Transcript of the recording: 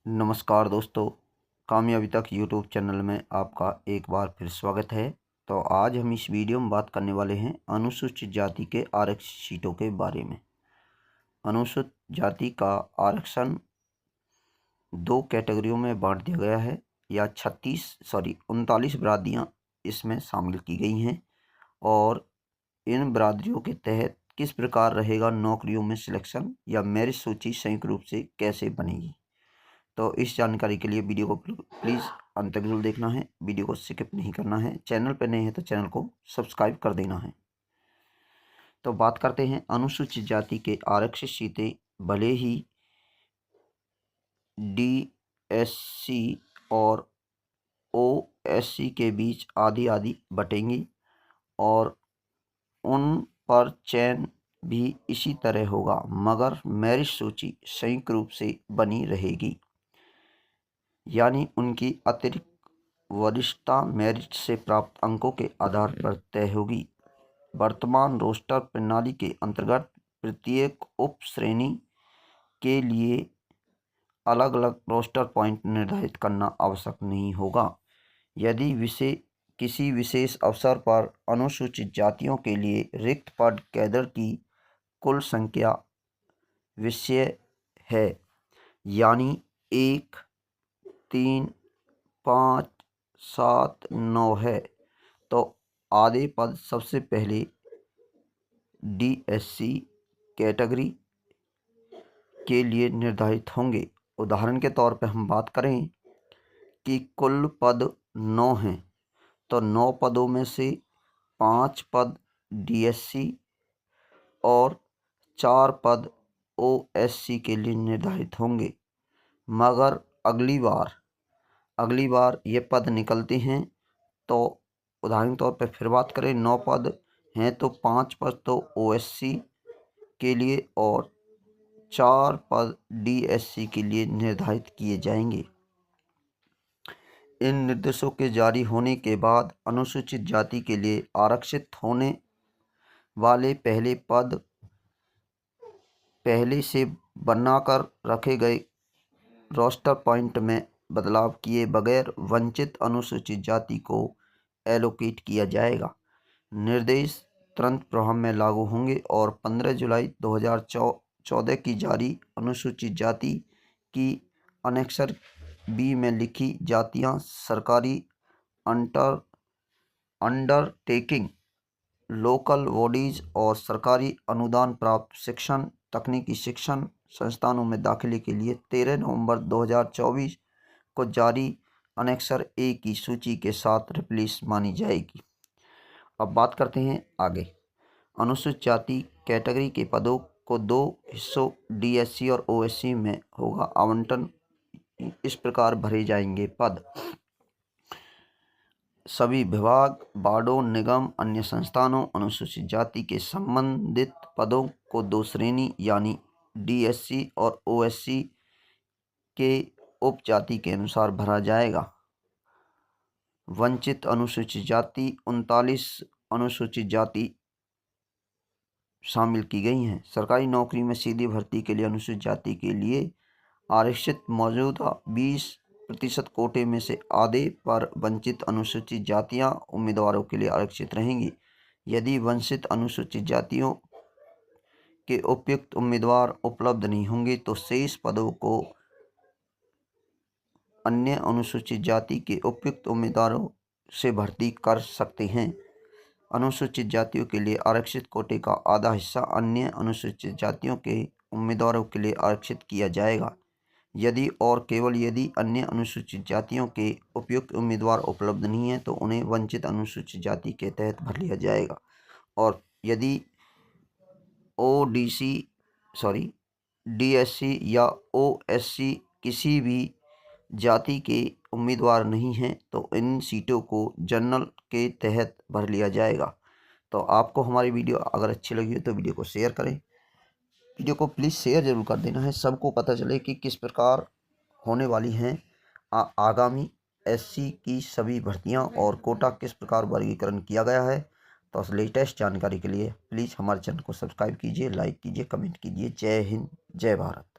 नमस्कार दोस्तों, कामयाबी तक यूट्यूब चैनल में आपका एक बार फिर स्वागत है। तो आज हम इस वीडियो में बात करने वाले हैं अनुसूचित जाति के आरक्षित सीटों के बारे में। अनुसूचित जाति का आरक्षण दो कैटेगरियों में बांट दिया गया है, या 39 बिरादरियाँ इसमें शामिल की गई हैं और इन बिरादरियों के तहत किस प्रकार रहेगा नौकरियों में सिलेक्शन या मेरिट सूची संयुक्त रूप से कैसे बनेगी। तो इस जानकारी के लिए वीडियो को प्लीज़ अंत तक जरूर देखना है, वीडियो को स्किप नहीं करना है। चैनल पर नए हैं तो चैनल को सब्सक्राइब कर देना है। तो बात करते हैं अनुसूचित जाति के आरक्षित सीटें भले ही DSC और OSC के बीच आधी आधी बटेंगी और उन पर चयन भी इसी तरह होगा, मगर मेरिट सूची संयुक्त रूप से बनी रहेगी, यानी उनकी अतिरिक्त वरिष्ठता मेरिट से प्राप्त अंकों के आधार पर तय होगी। वर्तमान रोस्टर प्रणाली के अंतर्गत प्रत्येक उप श्रेणी के लिए अलग अलग रोस्टर पॉइंट निर्धारित करना आवश्यक नहीं होगा। यदि किसी विशेष अवसर पर अनुसूचित जातियों के लिए रिक्त पद कैडर की कुल संख्या विषय है, यानी 1, 3, 5, 7, 9 है, तो आधे पद सबसे पहले DSC कैटेगरी के लिए निर्धारित होंगे। उदाहरण के तौर पर हम बात करें कि कुल पद 9 हैं, तो 9 पदों में से 5 पद DSC और 4 पद OSC के लिए निर्धारित होंगे। मगर अगली बार ये पद निकलते हैं, तो उदाहरण के तौर पर फिर बात करें, 9 पद हैं तो 5 पद तो OSC के लिए और 4 पद DSC के लिए निर्धारित किए जाएंगे। इन निर्देशों के जारी होने के बाद अनुसूचित जाति के लिए आरक्षित होने वाले पहले पद पहले से बनाकर रखे गए रोस्टर पॉइंट में बदलाव किए बगैर वंचित अनुसूचित जाति को एलोकेट किया जाएगा। निर्देश तुरंत प्रभाव में लागू होंगे और 15 जुलाई 2014 की जारी अनुसूचित जाति की अनेक्सर B में लिखी जातियां सरकारी अंडरटेकिंग, लोकल बॉडीज और सरकारी अनुदान प्राप्त शिक्षण तकनीकी शिक्षण संस्थानों में दाखिले के लिए 13 नवंबर 2024 को जारी अनेक्सर A की सूची के साथ रिप्लेस मानी जाएगी। अब बात करते हैं आगे। अनुसूचित जाति कैटेगरी के पदों को दो हिस्सों DSC और OSC में होगा आवंटन। इस प्रकार भरे जाएंगे पद। सभी विभाग, बोर्डों, निगम, अन्य संस्थानों अनुसूचित जाति के संबंधित पदों को दो श्रेणी यानी DSC और OSC के उपजाति के अनुसार भरा जाएगा। वंचित अनुसूचित जाति 39 अनुसूचित जाति शामिल की गई हैं। सरकारी नौकरी में सीधी भर्ती के लिए अनुसूचित जाति के लिए आरक्षित मौजूदा 20% कोटे में से आधे पर वंचित अनुसूचित जातियां उम्मीदवारों के लिए आरक्षित रहेंगी। यदि वंचित अनुसूचित जातियों के उपयुक्त उम्मीदवार उपलब्ध नहीं होंगे तो शेष पदों को अन्य अनुसूचित जाति के उपयुक्त उम्मीदवारों से भर्ती कर सकते हैं। अनुसूचित जातियों के लिए आरक्षित कोटे का आधा हिस्सा अन्य अनुसूचित जातियों के उम्मीदवारों के लिए आरक्षित किया जाएगा। यदि और केवल यदि अन्य अनुसूचित जातियों के उपयुक्त उम्मीदवार उपलब्ध नहीं है तो उन्हें वंचित अनुसूचित जाति के तहत भर लिया जाएगा। और यदि DSC या OSC किसी भी जाति के उम्मीदवार नहीं हैं तो इन सीटों को जनरल के तहत भर लिया जाएगा। तो आपको हमारी वीडियो अगर अच्छी लगी हो तो वीडियो को शेयर करें। वीडियो को प्लीज़ शेयर ज़रूर कर देना है, सबको पता चले कि किस प्रकार होने वाली हैं आगामी SC की सभी भर्तियां और कोटा किस प्रकार वर्गीकरण किया गया है। तो लेटेस्ट जानकारी के लिए प्लीज़ हमारे चैनल को सब्सक्राइब कीजिए, लाइक कीजिए, कमेंट कीजिए। जय हिंद, जय भारत।